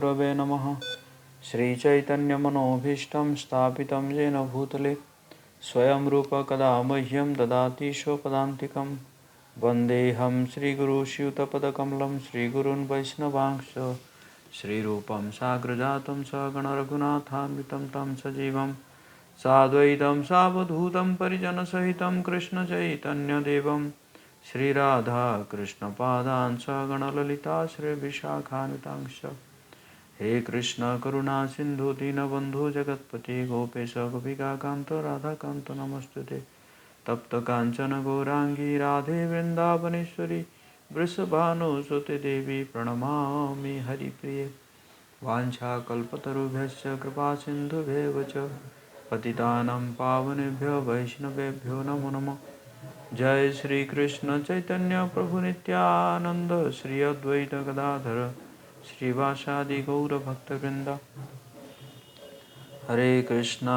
गुरवे नमः। श्रीचैतन्यमनोभीष्टं स्थापितं येन भूतले स्वयं रूप कदा मह्यं ददाति स्वपदान्तिकं। वन्देऽहं श्रीगुरुश्रीयुतपदकमलं श्रीगुरून् वैष्णवांश्च श्रीरूपं साग्रजातं सगणरघुनाथान्वितं तं सजीवं साद्वैतं सावधूतं परिजनसहितं कृष्णचैतन्यदेवं श्रीराधा कृष्णपादान् सगणललिता श्रीविशाखान्वितांश्च। हे कृष्ण करुणा सिंधु दीनबंधु जगतपति गोपेश गोपिकाकांत राधाकांत नमस्तुते। तप्त कांचन गौरांगी राधे वृंदावनेश्वरी वृषभानुसुते देवी प्रणमामि हरिप्रिये। वाञ्छाकल्पतरुभ्यश्च कृपा सिन्धुभ्येव च पतितानां पावनेभ्यो वैष्णवेभ्यो नमो नमः। जय श्री कृष्ण चैतन्य प्रभु नित्यानंद श्री अद्वैत गदाधर श्रीवासादि गौरभक्तवृंद। हरे कृष्णा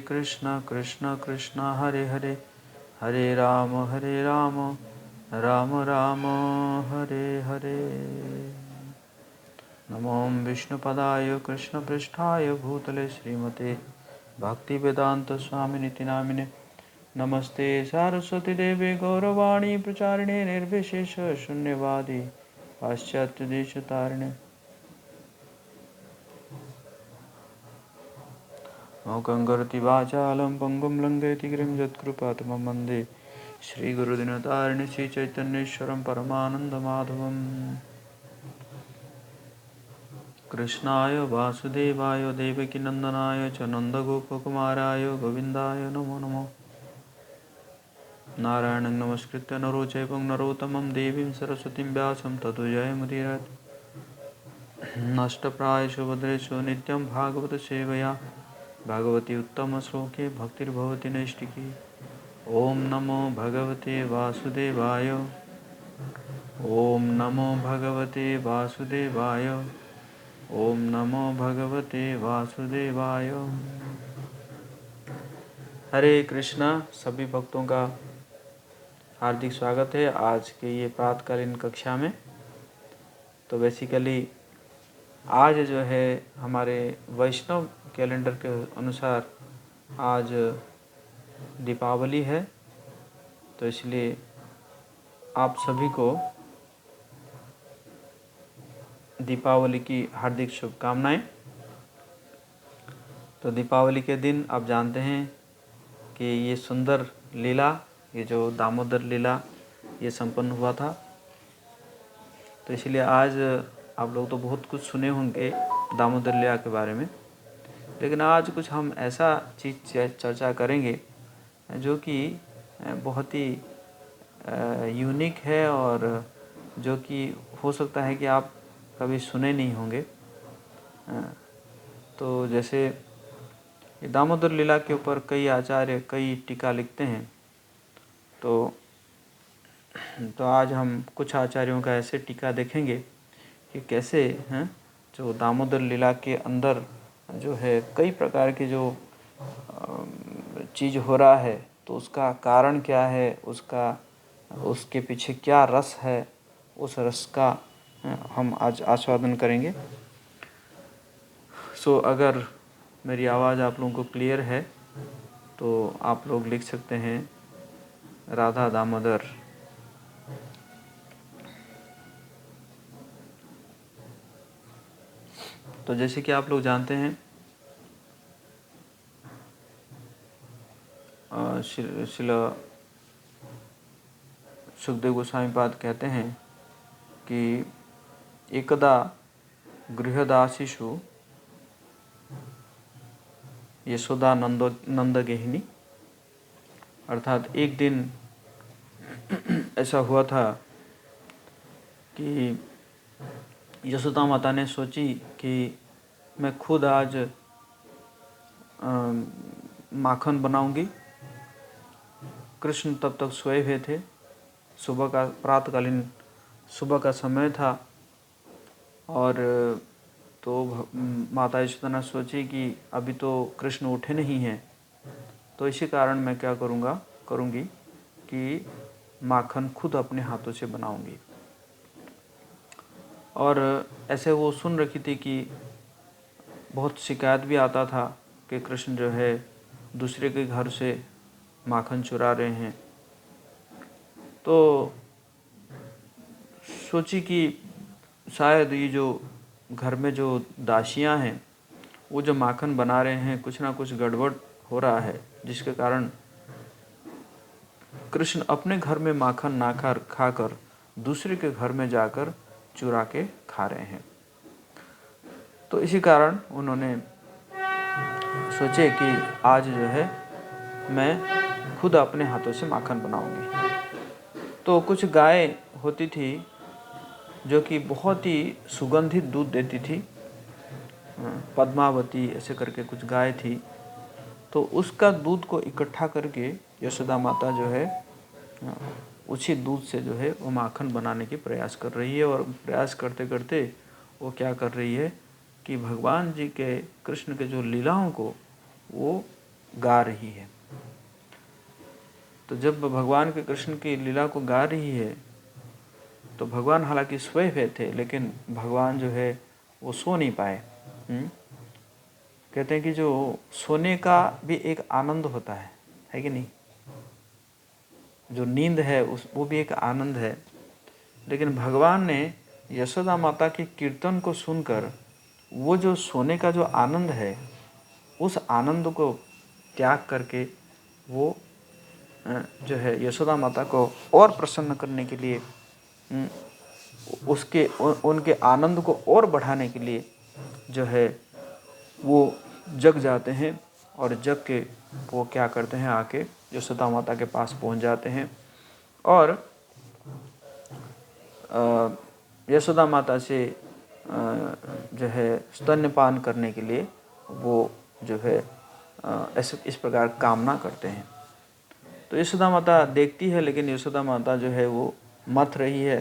कृष्ण कृष्ण हरे हरे, हरे राम राम राम हरे हरे। नमो विष्णुपदाय कृष्णपृष्ठाय भूतले श्रीमते भक्तिवेदांत स्वामिनिति नामिने। नमस्ते सारस्वती देवे गौरवाणी प्रचारिणे निर्विशेष शून्यवादी पाश्चात्यदेशतारिणे। मूकं करोति वाचालं पङ्गुं लङ्घयति गिरिं यत्कृपातमं वन्दे श्रीगुरुदिनतारिणि श्रीचैतन्येश्वरं परमानन्दमाधवम्। कृष्णाय वासुदेवाय देवकीनन्दनाय च नन्दगोपकुमाराय गोविन्दाय नमो नमः। नारायणं नमस्कृत्य नरो चैवं नरोत्तमं देवीं सरस्वतीं व्यासं ततो जयमुदीरयेत्। नष्टप्रायेषु भद्रेषु नित्यं भागवत सेवया भगवती उत्तम श्लोके भक्तिर्भवति नैष्टिकी। ओम नमो भगवते वासुदेवाय, ओम नमो भगवते वासुदेवाय, ओम नमो भगवते वासुदेवाय। हरे कृष्णा। सभी भक्तों का हार्दिक स्वागत है आज के ये प्रातकालीन कक्षा में। तो बेसिकली आज जो है हमारे वैष्णव कैलेंडर के अनुसार आज दीपावली है, तो इसलिए आप सभी को दीपावली की हार्दिक शुभकामनाएं। तो दीपावली के दिन आप जानते हैं कि ये सुंदर लीला, ये जो दामोदर लीला ये संपन्न हुआ था। तो इसलिए आज आप लोग तो बहुत कुछ सुने होंगे दामोदर लीला के बारे में, लेकिन आज कुछ हम ऐसा चीज़ चर्चा करेंगे जो कि बहुत ही यूनिक है और जो कि हो सकता है कि आप कभी सुने नहीं होंगे। तो जैसे ये दामोदर लीला के ऊपर कई आचार्य कई टीका लिखते हैं। तो आज हम कुछ आचार्यों का ऐसे टीका देखेंगे कि कैसे हैं जो दामोदर लीला के अंदर जो है कई प्रकार की जो चीज़ हो रहा है, तो उसका कारण क्या है, उसके पीछे क्या रस है, उस रस का हम आज आस्वादन करेंगे। सो अगर मेरी आवाज़ आप लोगों को क्लियर है तो आप लोग लिख सकते हैं राधा दामोदर। तो जैसे कि आप लोग जानते हैं श्रील सुखदेव गोस्वामी पाद कहते हैं कि एकदा गृहदासीषु यशोदा नंदगेहिनी, अर्थात एक दिन ऐसा हुआ था कि यशोदा माता ने सोची कि मैं खुद आज माखन बनाऊंगी। कृष्ण तब तक सोए हुए थे, सुबह का प्रातकालीन सुबह का समय था और तो माता यशोदा ने सोची कि अभी तो कृष्ण उठे नहीं हैं, तो इसी कारण मैं क्या करूंगी कि माखन खुद अपने हाथों से बनाऊंगी। और ऐसे वो सुन रखी थी कि बहुत शिकायत भी आता था कि कृष्ण जो है दूसरे के घर से माखन चुरा रहे हैं। तो सोची कि शायद ये जो घर में जो दासियां हैं वो जो माखन बना रहे हैं कुछ ना कुछ गड़बड़ हो रहा है, जिसके कारण कृष्ण अपने घर में माखन ना खाकर दूसरे के घर में जाकर चुरा के खा रहे हैं। तो इसी कारण उन्होंने सोचे कि आज जो है मैं खुद अपने हाथों से माखन बनाऊंगी। तो कुछ गाय होती थी जो कि बहुत ही सुगंधित दूध देती थी, पद्मावती ऐसे करके कुछ गाय थी। तो उसका दूध को इकट्ठा करके यशोदा माता जो है उसी दूध से जो है वो माखन बनाने की प्रयास कर रही है। और प्रयास करते करते वो क्या कर रही है कि भगवान जी के कृष्ण के जो लीलाओं को वो गा रही है। तो जब भगवान के कृष्ण की लीला को गा रही है तो भगवान हालांकि सोए हुए थे, लेकिन भगवान जो है वो सो नहीं पाए। कहते हैं कि जो सोने का भी एक आनंद होता है कि नहीं? जो नींद है वो भी एक आनंद है। लेकिन भगवान ने यशोदा माता के कीर्तन को सुनकर वो जो सोने का जो आनंद है उस आनंद को त्याग करके वो जो है यशोदा माता को और प्रसन्न करने के लिए, उनके आनंद को और बढ़ाने के लिए जो है वो जग जाते हैं। और जग के वो क्या करते हैं, आके यशोदा माता के पास पहुंच जाते हैं और यशोदा माता से जो है स्तन्यपान करने के लिए वो जो है इस प्रकार कामना करते हैं। तो यशोदा माता देखती है, लेकिन यशोदा माता जो है वो मथ रही है।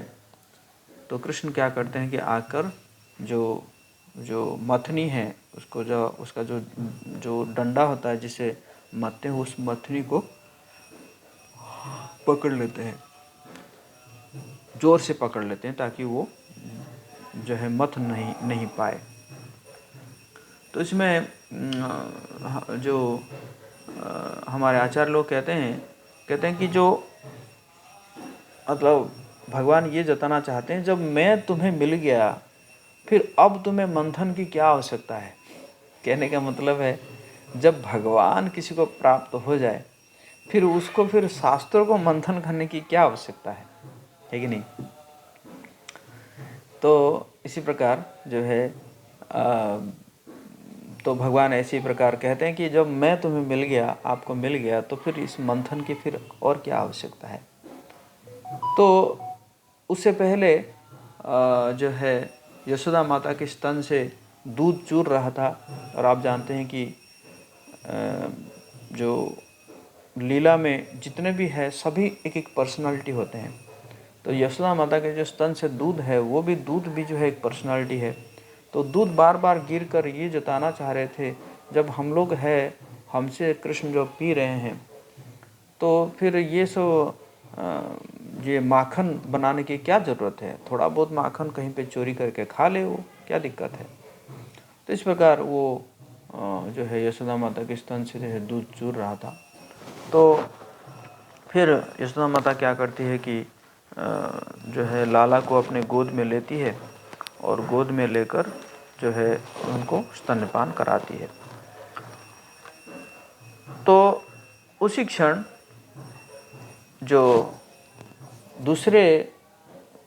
तो कृष्ण क्या करते हैं कि आकर जो मथनी है उसको उसका जो डंडा होता है जिसे मथते हैं, उस मथनी को पकड़ लेते हैं, जोर से पकड़ लेते हैं ताकि वो जो है मथ नहीं पाए। तो इसमें जो हमारे आचार्य लोग कहते हैं कि जो मतलब भगवान ये जताना चाहते हैं, जब मैं तुम्हें मिल गया फिर अब तुम्हें मंथन की क्या आवश्यकता है। कहने का मतलब है जब भगवान किसी को प्राप्त हो जाए फिर उसको फिर शास्त्रों को मंथन करने की क्या आवश्यकता है कि नहीं? तो इसी प्रकार जो है तो भगवान ऐसी प्रकार कहते हैं कि जब मैं तुम्हें मिल गया, आपको मिल गया, तो फिर इस मंथन की फिर और क्या आवश्यकता है। तो उससे पहले जो है यशोदा माता के स्तन से दूध चूर रहा था। और आप जानते हैं कि जो लीला में जितने भी है सभी एक एक पर्सनालिटी होते हैं। तो यशोदा माता के जो स्तन से दूध है वो भी दूध भी जो है एक पर्सनालिटी है। तो दूध बार बार गिर कर ये जताना चाह रहे थे, जब हम लोग है हमसे कृष्ण जो पी रहे हैं तो फिर ये माखन बनाने की क्या ज़रूरत है, थोड़ा बहुत माखन कहीं पे चोरी करके खा ले, वो क्या दिक्कत है। तो इस प्रकार वो जो है यशोदा माता के स्तन से जो है दूध चूर रहा था। तो फिर यशोदा माता क्या करती है कि जो है लाला को अपने गोद में लेती है और गोद में लेकर जो है उनको स्तन्यपान कराती है। तो उसी क्षण जो दूसरे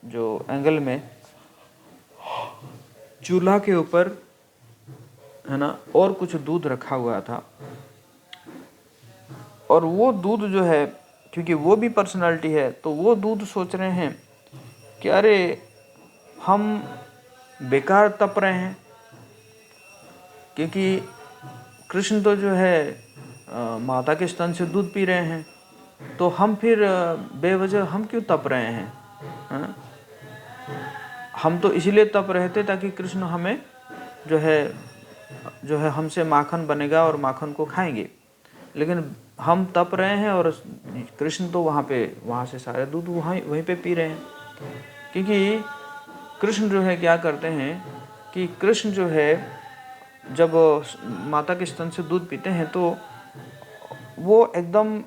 जो एंगल में चूल्हा के ऊपर है ना और कुछ दूध रखा हुआ था, और वो दूध जो है क्योंकि वो भी पर्सनालिटी है तो वो दूध सोच रहे हैं कि अरे हम बेकार तप रहे हैं, क्योंकि कृष्ण तो जो है माता के स्तन से दूध पी रहे हैं, तो हम फिर बेवजह हम क्यों तप रहे हैं। हम तो इसलिए तप रहे थे ताकि कृष्ण हमें जो है हमसे माखन बनेगा और माखन को खाएंगे, लेकिन हम तप रहे हैं और कृष्ण तो वहाँ से सारे दूध वहीं पे पी रहे हैं। क्योंकि कृष्ण जो है क्या करते हैं कि कृष्ण जो है जब माता के स्तन से दूध पीते हैं तो वो एकदम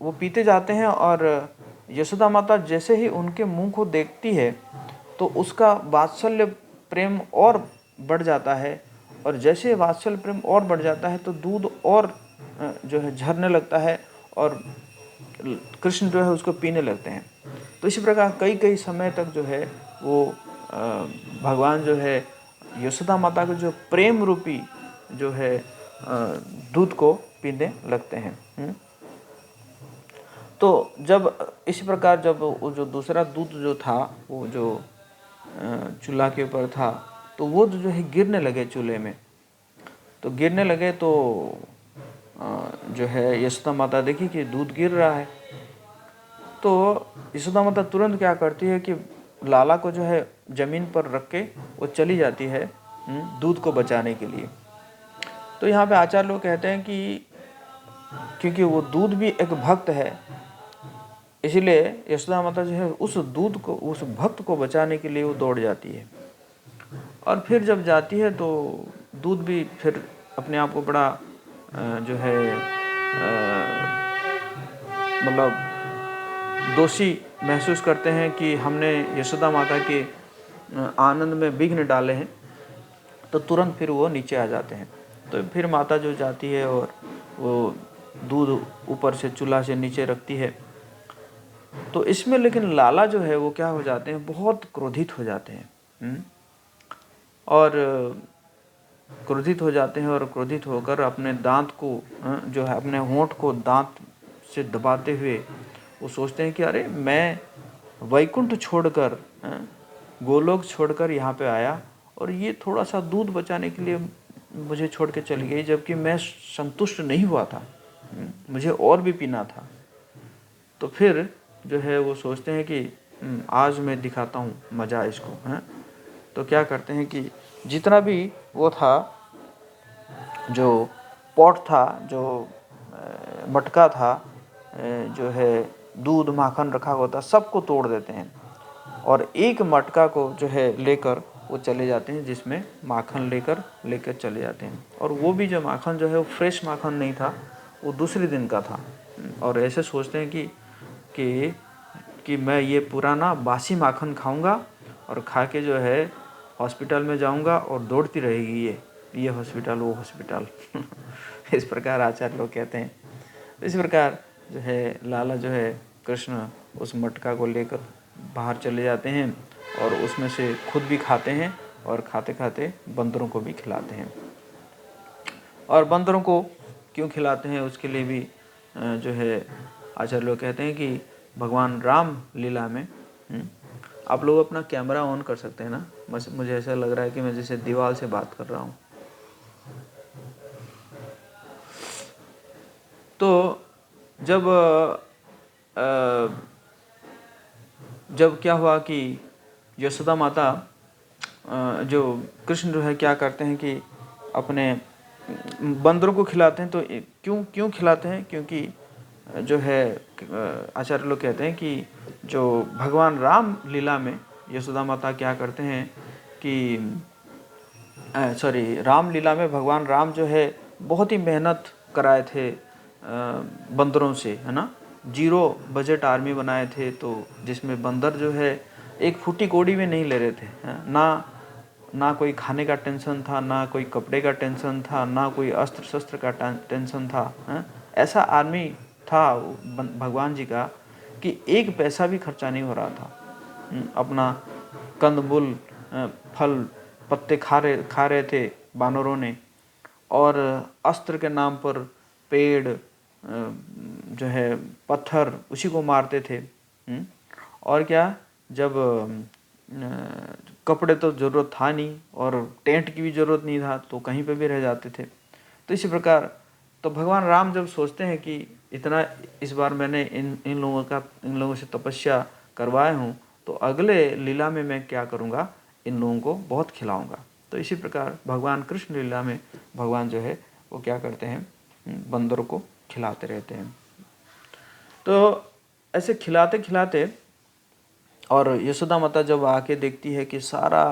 वो पीते जाते हैं, और यशोदा माता जैसे ही उनके मुंह को देखती है तो उसका वात्सल्य प्रेम और बढ़ जाता है, और जैसे वात्सल्य प्रेम और बढ़ जाता है तो दूध और जो है झरने लगता है, और कृष्ण जो है उसको पीने लगते हैं। तो इसी प्रकार कई कई समय तक जो है वो भगवान जो है यशोदा माता के जो प्रेम रूपी जो है दूध को पीने लगते हैं। तो जब इसी प्रकार जब वो जो दूसरा दूध जो था वो जो चूल्हा के ऊपर था, तो वो जो है गिरने लगे चूल्हे में। तो गिरने लगे तो जो है यशोदा माता देखी कि दूध गिर रहा है, तो यशोदा माता तुरंत क्या करती है कि लाला को जो है जमीन पर रख के वो चली जाती है दूध को बचाने के लिए। तो यहाँ पे आचार्य लोग कहते हैं कि क्योंकि वो दूध भी एक भक्त है, इसलिए यशोदा माता जो है उस दूध को, उस भक्त को बचाने के लिए वो दौड़ जाती है। और फिर जब जाती है तो दूध भी फिर अपने आप को बड़ा जो है मतलब दोषी महसूस करते हैं कि हमने यशोदा माता के आनंद में विघ्न डाले हैं। तो तुरंत फिर वो नीचे आ जाते हैं। तो फिर माता जो जाती है और वो दूध ऊपर से चूल्हा से नीचे रखती है। तो इसमें लेकिन लाला जो है वो क्या हो जाते हैं, बहुत क्रोधित हो जाते हैं और क्रोधित हो जाते हैं, और क्रोधित होकर अपने दांत को जो है अपने होंठ को दांत से दबाते हुए वो सोचते हैं कि अरे मैं वैकुंठ छोड़कर गोलोक छोड़कर यहाँ पे आया, और ये थोड़ा सा दूध बचाने के लिए मुझे छोड़ के चली गई, जबकि मैं संतुष्ट नहीं हुआ था, मुझे और भी पीना था। तो फिर जो है वो सोचते हैं कि आज मैं दिखाता हूँ मज़ा इसको। तो क्या करते हैं कि जितना भी वो था, जो पॉट था, जो मटका था, जो है दूध माखन रखा हुआ था, सबको तोड़ देते हैं और एक मटका को जो है लेकर वो चले जाते हैं, जिसमें माखन लेकर चले जाते हैं। और वो भी जो माखन जो है वो फ्रेश माखन नहीं था, वो दूसरे दिन का था। और ऐसे सोचते हैं कि मैं ये पुराना बासी माखन खाऊंगा और खा के जो है हॉस्पिटल में जाऊंगा और दौड़ती रहेगी ये हॉस्पिटल वो हॉस्पिटल। इस प्रकार आचार्य लोग कहते हैं। इस प्रकार जो है लाला जो है कृष्ण उस मटका को लेकर बाहर चले जाते हैं और उसमें से खुद भी खाते हैं और खाते खाते बंदरों को भी खिलाते हैं। और बंदरों को क्यों खिलाते हैं उसके लिए भी जो है आचार्य लोग कहते हैं कि भगवान राम लीला में आप लोग अपना कैमरा ऑन कर सकते हैं ना, बस मुझे ऐसा लग रहा है कि मैं जैसे दीवार से बात कर रहा हूँ। तो जब क्या हुआ कि यशोदा माता जो कृष्ण जो है क्या करते हैं कि अपने बंदरों को खिलाते हैं। तो क्यों खिलाते हैं, क्योंकि जो है आचार्य लोग कहते हैं कि जो भगवान राम लीला में यशोदा माता क्या करते हैं कि राम लीला में भगवान राम जो है बहुत ही मेहनत कराए थे बंदरों से, है ना। 0 बजट आर्मी बनाए थे, तो जिसमें बंदर जो है एक फूटी कोड़ी में नहीं ले रहे थे, ना कोई खाने का टेंशन था, ना कोई कपड़े का टेंशन था, ना कोई अस्त्र शस्त्र का टेंशन था। ऐसा आर्मी था भगवान जी का कि एक पैसा भी खर्चा नहीं हो रहा था। अपना कंदमूल फल पत्ते खा रहे थे बानरों ने, और अस्त्र के नाम पर पेड़ जो है पत्थर उसी को मारते थे। और क्या, जब कपड़े तो ज़रूरत था नहीं और टेंट की भी ज़रूरत नहीं था, तो कहीं पे भी रह जाते थे। तो इसी प्रकार तो भगवान राम जब सोचते हैं कि इतना इस बार मैंने इन लोगों से तपस्या करवाए हूँ, तो अगले लीला में मैं क्या करूँगा, इन लोगों को बहुत खिलाऊंगा। तो इसी प्रकार भगवान कृष्ण लीला में भगवान जो है वो क्या करते हैं, बंदरों को खिलाते रहते हैं। तो ऐसे खिलाते खिलाते और यशोदा माता जब आके देखती है कि सारा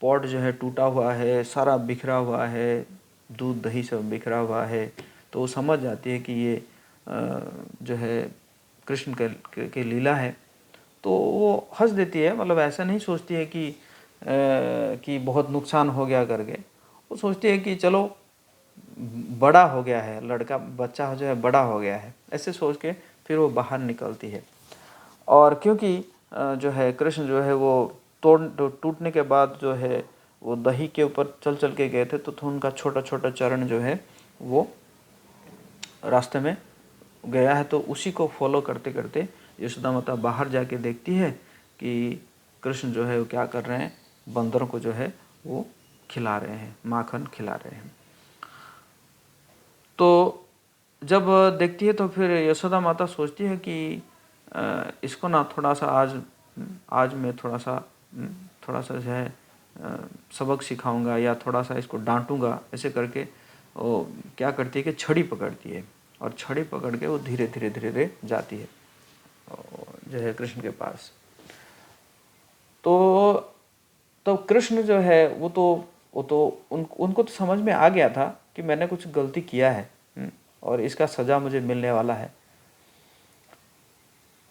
पॉट जो है टूटा हुआ है, सारा बिखरा हुआ है, दूध दही सब बिखरा हुआ है, तो वो समझ जाती है कि ये जो है कृष्ण के लीला है। तो वो हंस देती है, मतलब ऐसा नहीं सोचती है कि बहुत नुकसान हो गया करके। वो सोचती है कि चलो बड़ा हो गया है लड़का, बच्चा जो है बड़ा हो गया है, ऐसे सोच के फिर वो बाहर निकलती है। और क्योंकि जो है कृष्ण जो है वो टूटने के बाद जो है वो दही के ऊपर चल चल के गए थे, तो उनका छोटा छोटा चरण जो है वो रास्ते में गया है। तो उसी को फॉलो करते करते यशोदा माता बाहर जाके देखती है कि कृष्ण जो है वो क्या कर रहे हैं, बंदरों को जो है वो खिला रहे हैं, माखन खिला रहे हैं। तो जब देखती है तो फिर यशोदा माता सोचती है कि इसको ना थोड़ा सा आज मैं थोड़ा सा जो है सबक सिखाऊंगा या थोड़ा सा इसको डांटूंगा, ऐसे करके वो क्या करती है कि छड़ी पकड़ती है और छड़ी पकड़ के वो धीरे धीरे धीरे धीरे जाती है जो है कृष्ण के पास। तो कृष्ण जो है वो तो उनको तो समझ में आ गया था कि मैंने कुछ गलती किया है और इसका सज़ा मुझे मिलने वाला है।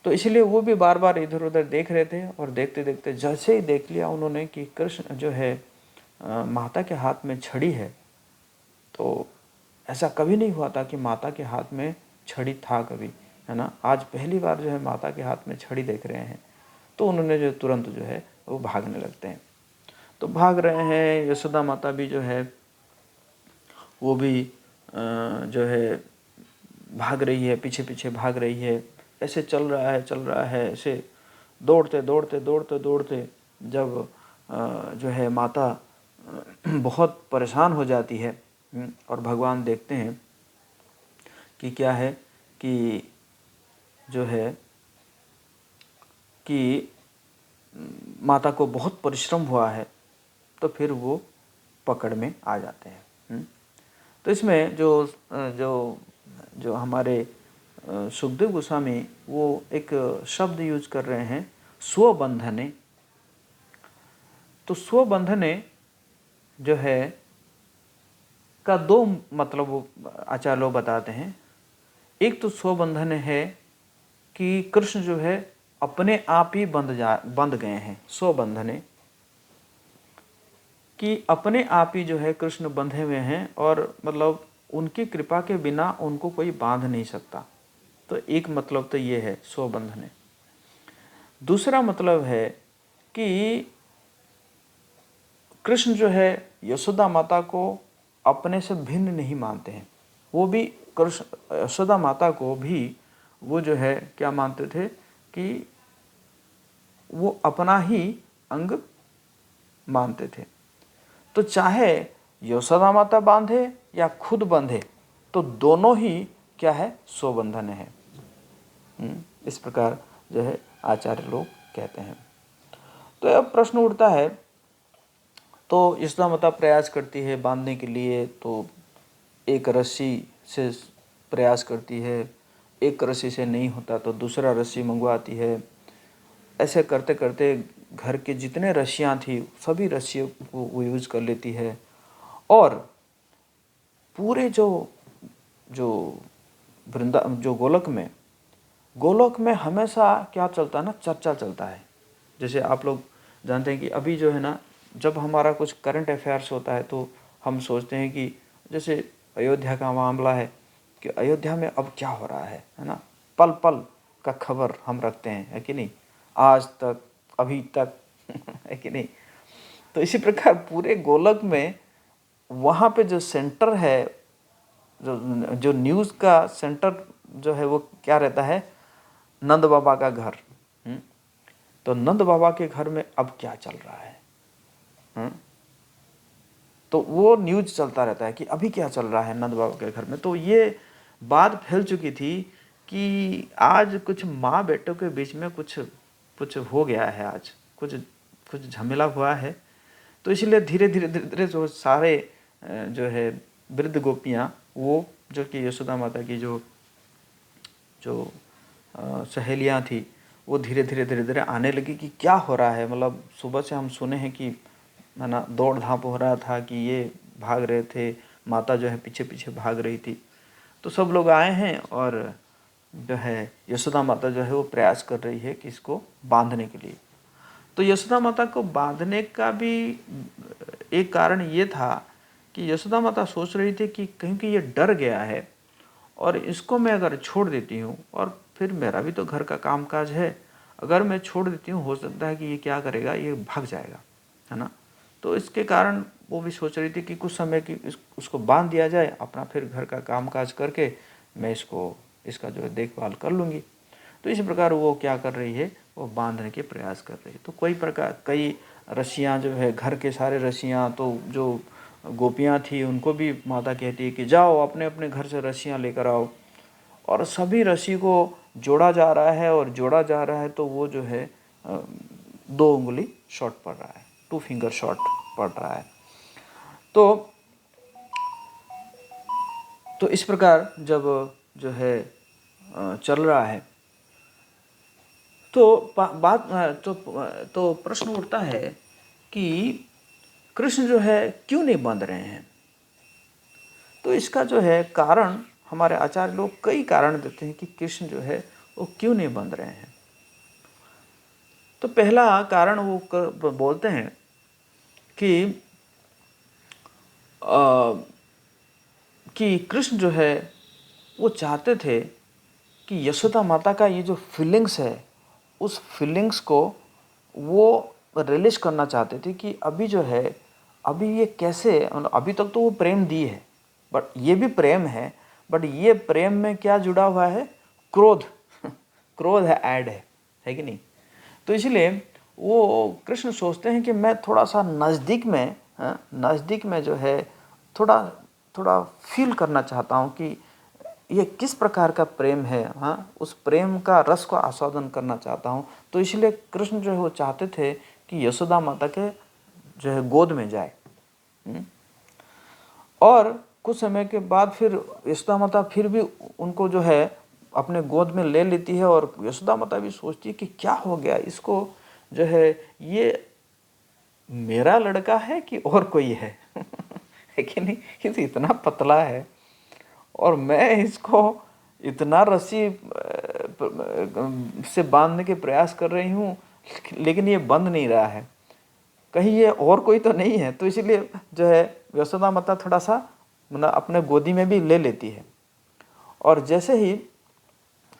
तो इसलिए वो भी बार बार इधर उधर देख रहे थे, और देखते देखते जैसे ही देख लिया उन्होंने कि कृष्ण जो है माता के हाथ में छड़ी है, तो ऐसा कभी नहीं हुआ था कि माता के हाथ में छड़ी था कभी, है ना। आज पहली बार जो है माता के हाथ में छड़ी देख रहे हैं, तो उन्होंने जो तुरंत जो है वो भागने लगते हैं। तो भाग रहे हैं, यशोदा माता भी जो है वो भी जो है भाग रही है, पीछे पीछे भाग रही है। ऐसे चल रहा है, ऐसे दौड़ते दौड़ते दौड़ते दौड़ते जब जो है माता बहुत परेशान हो जाती है, और भगवान देखते हैं कि क्या है कि जो है कि माता को बहुत परिश्रम हुआ है, तो फिर वो पकड़ में आ जाते हैं। तो इसमें जो हमारे सुखदेव गोस्वामी वो एक शब्द यूज कर रहे हैं, स्वबंधने। तो स्वबंधने जो है का दो मतलब आचार्य लोग बताते हैं। एक तो स्वबंधन है कि कृष्ण जो है अपने आप ही बंध गए हैं, स्वबंधने कि अपने आप ही जो है कृष्ण बंधे हुए हैं, और मतलब उनकी कृपा के बिना उनको कोई बांध नहीं सकता। तो एक मतलब तो ये है स्वबंधने। दूसरा मतलब है कि कृष्ण जो है यशोदा माता को अपने से भिन्न नहीं मानते हैं। वो भी कृष्ण यशोदा माता को भी वो जो है क्या मानते थे कि वो अपना ही अंग मानते थे। तो चाहे यशोदा माता बांधे या खुद बंधे, तो दोनों ही क्या है, स्वबंधन है। इस प्रकार जो है आचार्य लोग कहते हैं। तो अब प्रश्न उठता है, तो यशोदा माता प्रयास करती है बांधने के लिए, तो एक रस्सी से प्रयास करती है, एक रस्सी से नहीं होता तो दूसरा रस्सी मंगवाती है। ऐसे करते करते घर के जितने रस्सियाँ थी सभी रस्सियों को वो यूज कर लेती है, और पूरे जो गोलोक में हमेशा क्या चलता है ना, चर्चा चलता है। जैसे आप लोग जानते हैं कि अभी जो है ना, जब हमारा कुछ करंट अफेयर्स होता है तो हम सोचते हैं कि जैसे अयोध्या का मामला है कि अयोध्या में अब क्या हो रहा है ना, पल पल का खबर हम रखते हैं, है कि नहीं, आज तक, अभी तक है कि नहीं। तो इसी प्रकार पूरे गोलक में वहाँ पे जो सेंटर है, जो न्यूज़ का सेंटर जो है वो क्या रहता है, नंद बाबा का घर। तो नंद बाबा के घर में अब क्या चल रहा है, तो वो न्यूज़ चलता रहता है कि अभी क्या चल रहा है नंद बाबा के घर में। तो ये बात फैल चुकी थी कि आज कुछ माँ बेटों के बीच में कुछ हो गया है, आज कुछ झमेला हुआ है। तो इसलिए धीरे धीरे धीरे धीरे जो सारे जो है वृद्ध गोपियाँ, वो जो कि यशोदा माता की जो सहेलियाँ थी, वो धीरे धीरे धीरे धीरे आने लगी कि क्या हो रहा है। मतलब सुबह से हम सुने हैं कि है ना दौड़ धाप हो रहा था, कि ये भाग रहे थे, माता जो है पीछे पीछे भाग रही थी। तो सब लोग आए हैं और जो है यशोदा माता जो है वो प्रयास कर रही है कि इसको बांधने के लिए। तो यशोदा माता को बांधने का भी एक कारण ये था कि यशोदा माता सोच रही थी कि कहीं कि ये डर गया है और इसको मैं अगर छोड़ देती हूँ, और फिर मेरा भी तो घर का कामकाज है, अगर मैं छोड़ देती हूँ हो सकता है कि ये क्या करेगा, ये भाग जाएगा, है ना। तो इसके कारण वो भी सोच रही थी कि कुछ समय की उसको बांध दिया जाए, अपना फिर घर का कामकाज करके मैं इसका जो है देखभाल कर लूँगी। तो इस प्रकार वो क्या कर रही है, वो बांधने के प्रयास कर रही है। तो कई रस्सियाँ जो है, घर के सारे रस्सियाँ, तो जो गोपियाँ थी उनको भी माता कहती है कि जाओ अपने अपने घर से रस्सियाँ लेकर आओ, और सभी रस्सी को जोड़ा जा रहा है और जोड़ा जा रहा है, तो वो जो है 2 उंगली शॉर्ट पड़ रहा है, 2 फिंगर शॉर्ट पड़ रहा है। तो इस प्रकार जब जो है चल रहा है, तो तो प्रश्न उठता है कि कृष्ण जो है क्यों नहीं बांध रहे हैं। तो इसका जो है कारण हमारे आचार्य लोग कई कारण देते हैं कि कृष्ण जो है वो क्यों नहीं बांध रहे हैं। तो पहला कारण वो बोलते हैं कि कृष्ण जो है वो चाहते थे कि यशोदा माता का ये जो फीलिंग्स है, उस फीलिंग्स को वो रिलीज करना चाहते थे कि अभी जो है, अभी ये कैसे, अभी तक तो वो प्रेम दी है, बट ये भी प्रेम है, बट ये प्रेम में क्या जुड़ा हुआ है, क्रोध क्रोध है, ऐड है कि नहीं। तो इसलिए वो कृष्ण सोचते हैं कि मैं थोड़ा सा नज़दीक में जो है थोड़ा थोड़ा फील करना चाहता हूँ कि ये किस प्रकार का प्रेम है, हाँ, उस प्रेम का रस को आस्वादन करना चाहता हूँ। तो इसलिए कृष्ण जो है वो चाहते थे कि यशोदा माता के जो है गोद में जाए। और कुछ समय के बाद फिर यशोदा माता फिर भी उनको जो है अपने गोद में ले लेती है, और यशोदा माता भी सोचती है कि क्या हो गया इसको, जो है ये मेरा लड़का है कि और कोई है है कि नहीं। ये तो इतना पतला है और मैं इसको इतना रस्सी से बांधने के प्रयास कर रही हूँ, लेकिन ये बंध नहीं रहा है, कहीं ये और कोई तो नहीं है। तो इसीलिए जो है यशोदा माता थोड़ा सा मतलब अपने गोदी में भी ले लेती है, और जैसे ही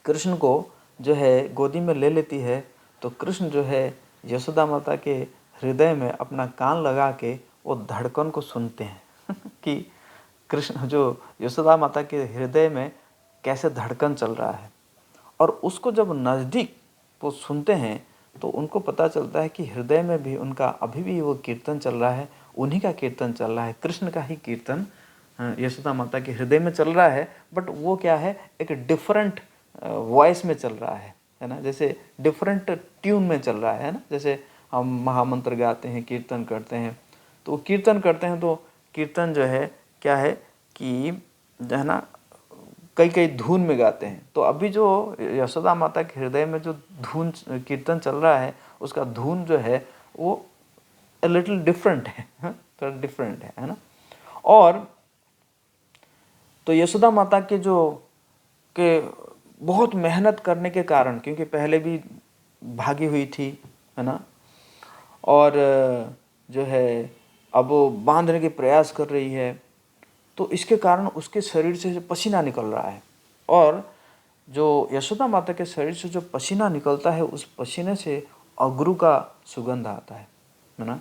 कृष्ण को जो है गोदी में ले लेती है, तो कृष्ण जो है यशोदा माता के हृदय में अपना कान लगा के वो धड़कन को सुनते हैं कि कृष्ण जो यशोदा माता के हृदय में कैसे धड़कन चल रहा है। और उसको जब नज़दीक वो सुनते हैं तो उनको पता चलता है कि हृदय में भी उनका अभी भी वो कीर्तन चल रहा है, उन्हीं का कीर्तन चल रहा है, कृष्ण का ही कीर्तन यशोदा माता के हृदय में चल रहा है। बट वो क्या है, एक डिफरेंट वॉइस में चल रहा है ना, जैसे डिफरेंट ट्यून में चल रहा है ना। जैसे हम महामंत्र गाते हैं, कीर्तन करते हैं, तो कीर्तन करते हैं तो कीर्तन जो है क्या है कि जो है ना कई कई धुन में गाते हैं। तो अभी जो यशोदा माता के हृदय में जो धुन कीर्तन चल रहा है, उसका धुन जो है वो लिटिल डिफरेंट है, थोड़ा डिफरेंट है ना। और तो यशोदा माता के बहुत मेहनत करने के कारण, क्योंकि पहले भी भागी हुई थी, है ना, और जो है अब वो बांधने के प्रयास कर रही है, तो इसके कारण उसके शरीर से पसीना निकल रहा है। और जो यशोदा माता के शरीर से जो पसीना निकलता है, उस पसीने से अगरू का सुगंध आता है ना।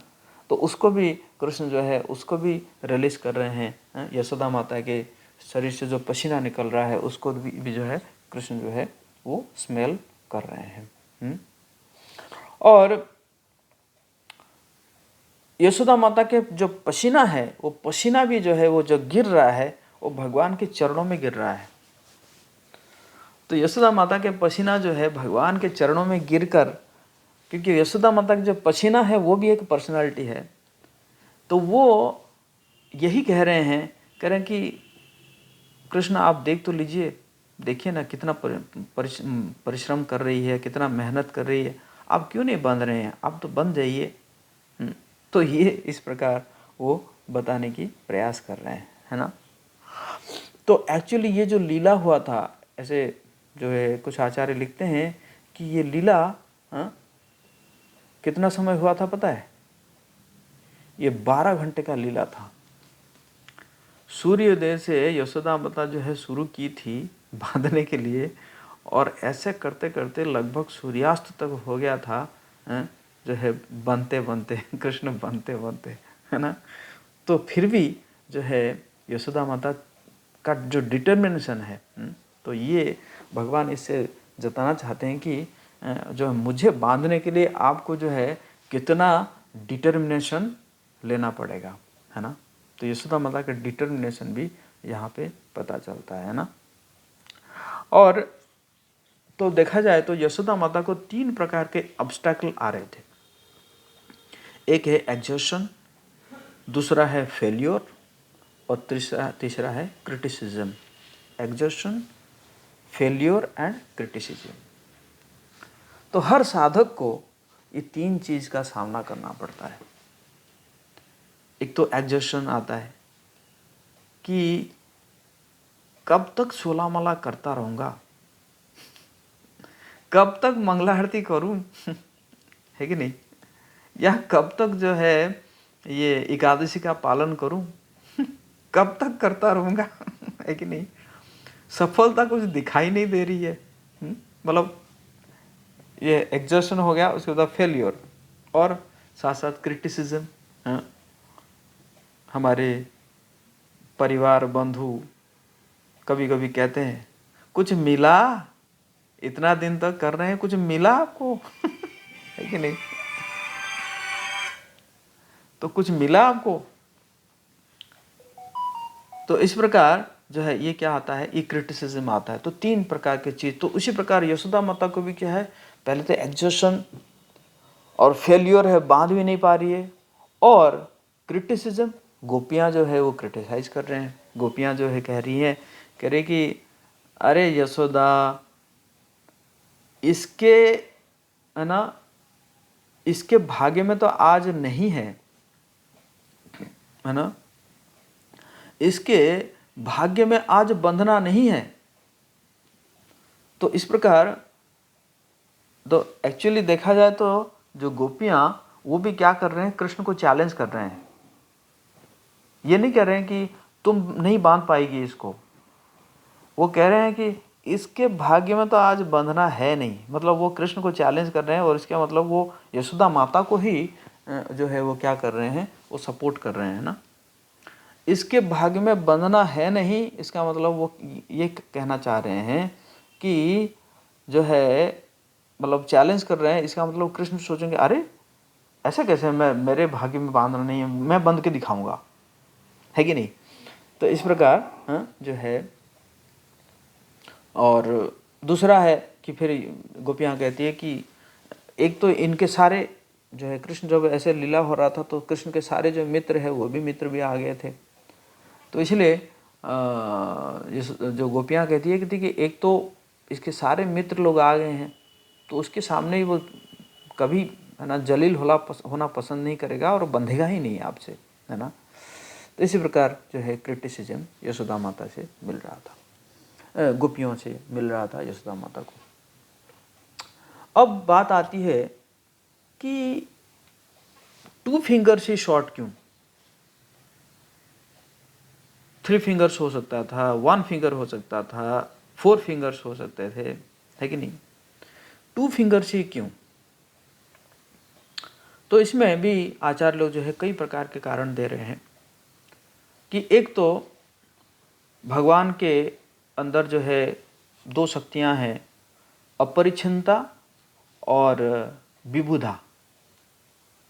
तो उसको भी कृष्ण जो है उसको भी रिलीज कर रहे हैं। यशोदा माता के शरीर से जो पसीना निकल रहा है उसको भी जो है कृष्ण जो है वो स्मेल कर रहे हैं। और यशोदा माता के जो पसीना है, वो पसीना भी जो है वो जो गिर रहा है वो भगवान के चरणों में गिर रहा है। तो यशोदा माता के पसीना जो है भगवान के चरणों में गिरकर, क्योंकि यशोदा माता का जो पसीना है वो भी एक पर्सनालिटी है, तो वो यही कह रहे हैं कि कृष्ण आप देख तो लीजिए, देखिए ना कितना परिश्रम कर रही है, कितना मेहनत कर रही है, आप क्यों नहीं बंध रहे हैं, आप तो बंध जाइए। तो ये इस प्रकार वो बताने की प्रयास कर रहे हैं, है ना। तो एक्चुअली ये जो लीला हुआ था, ऐसे जो है कुछ आचार्य लिखते हैं कि ये लीला कितना समय हुआ था पता है? ये 12 घंटे का लीला था। सूर्योदय से यशोदा माता जो है शुरू की थी बांधने के लिए, और ऐसे करते करते लगभग सूर्यास्त तक हो गया था जो है बनते बनते कृष्ण बनते बनते, है ना। तो फिर भी जो है यशोदा माता का जो डिटर्मिनेशन है, तो ये भगवान इससे जताना चाहते हैं कि जो मुझे बांधने के लिए आपको जो है कितना डिटर्मिनेशन लेना पड़ेगा, है ना। तो यशोदा माता का डिटर्मिनेशन भी यहाँ पे पता चलता है ना। और तो देखा जाए तो यशोदा माता को 3 प्रकार के ऑब्स्टैकल आ रहे थे। एक है एग्जर्शन, दूसरा है फेल्योर, और तीसरा है criticism. Exertion, failure and criticism. तो हर साधक को ये 3 चीज का सामना करना पड़ता है। एक तो एग्जर्शन आता है कि कब तक सोला मला करता रहूंगा, कब तक मंगला आरती करूं है कि नहीं, या कब तक जो है ये एकादशी का पालन करूं कब तक करता रहूंगा है कि नहीं। सफलता कुछ दिखाई नहीं दे रही है। मतलब ये एग्जर्शन हो गया, उसके बाद फेलियर, और साथ साथ क्रिटिसिज्म। हमारे परिवार बंधु कभी कभी कहते हैं कुछ मिला, इतना दिन तक कर रहे हैं, कुछ मिला आपको है कि नहीं। तो कुछ मिला आपको। तो इस प्रकार जो है ये क्या आता है, ये क्रिटिसिज्म आता है। तो 3 प्रकार की चीज। तो उसी प्रकार यशोदा माता को भी क्या है, पहले तो एग्जर्शन और फेल्योर है, बांध भी नहीं पा रही है, और क्रिटिसिज्म, गोपियां जो है वो क्रिटिसाइज कर रहे हैं। गोपियां जो है कह रही कि अरे यशोदा, इसके है ना, इसके भाग्य में तो आज नहीं है ना, इसके भाग्य में आज बंधना नहीं है। तो इस प्रकार तो एक्चुअली देखा जाए तो जो गोपियां वो भी क्या कर रहे हैं, कृष्ण को चैलेंज कर रहे हैं। ये नहीं कह रहे हैं कि तुम नहीं बांध पाएगी इसको, वो कह रहे हैं कि इसके भाग्य में तो आज बंधना है नहीं। मतलब वो कृष्ण को चैलेंज कर रहे हैं, और इसका मतलब वो यशोदा माता को ही जो है वो क्या कर रहे हैं, वो सपोर्ट कर रहे हैं ना। इसके भाग्य में बंधना है नहीं, इसका मतलब वो ये कहना चाह रहे हैं कि जो है मतलब चैलेंज कर रहे हैं। इसका मतलब कृष्ण सोचेंगे अरे ऐसा कैसे, मैं मेरे भाग्य में बांधना नहीं है, मैं बंध के दिखाऊंगा, है कि नहीं। तो इस प्रकार जो है। और दूसरा है कि फिर गोपियाँ कहती है कि एक तो इनके सारे जो है, कृष्ण जब ऐसे लीला हो रहा था तो कृष्ण के सारे जो मित्र है वो भी मित्र भी आ गए थे। तो इसलिए जो गोपियाँ कहती है कि एक तो इसके सारे मित्र लोग आ गए हैं, तो उसके सामने ही वो कभी है ना जलील होना पसंद नहीं करेगा, और बंधेगा ही नहीं आपसे, है ना। तो इसी प्रकार जो है क्रिटिसिज्म यशोदा माता से मिल रहा था, गोपियों से मिल रहा था यशोदा माता को। अब बात आती है कि 2 फिंगर से शॉर्ट क्यों, 3 फिंगर्स हो सकता था, 1 फिंगर हो सकता था, 4 फिंगर्स हो सकते थे, है कि नहीं। 2 फिंगर से क्यों। तो इसमें भी आचार्य लोग जो है कई प्रकार के कारण दे रहे हैं कि एक तो भगवान के अंदर जो है 2 शक्तियां हैं, अपरिच्छिन्नता और विबुधा।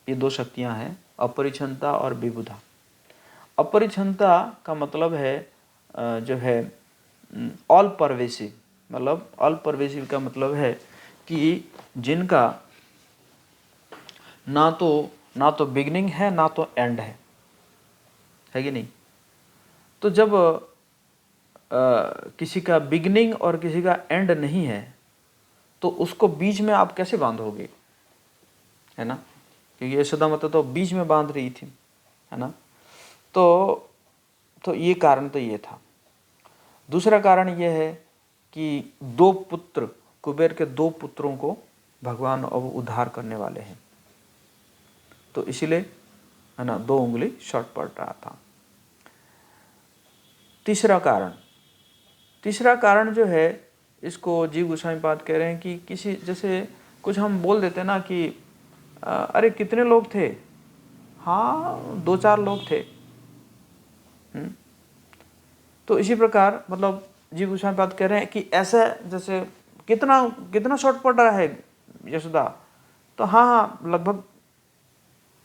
ये 2 शक्तियां हैं, अपरिच्छिन्नता और विबुधा। अपरिच्छिन्नता का मतलब है जो है ऑल परवेसिव। मतलब ऑल परवेसिव का मतलब है कि जिनका ना तो बिगिनिंग है ना तो एंड है कि नहीं। तो जब किसी का बिगिनिंग और किसी का एंड नहीं है तो उसको बीच में आप कैसे बांधोगे, है ना। क्योंकि यशोदा माता तो बीच में बांध रही थी, है ना। तो तो ये कारण तो ये था। दूसरा कारण ये है कि दो पुत्र, कुबेर के दो पुत्रों को भगवान अब उद्धार करने वाले हैं, तो इसीलिए है ना 2 उंगली शॉर्ट पड़ रहा था। तीसरा कारण जो है, इसको जीव गोस्वामी पाद कह रहे हैं कि किसी, जैसे कुछ हम बोल देते ना कि अरे कितने लोग थे, हाँ 2-4 लोग थे। तो इसी प्रकार मतलब जीव गोस्वामी पाद कह रहे हैं कि ऐसा जैसे कितना शॉर्ट पड़ रहा है यशोदा, तो हाँ लगभग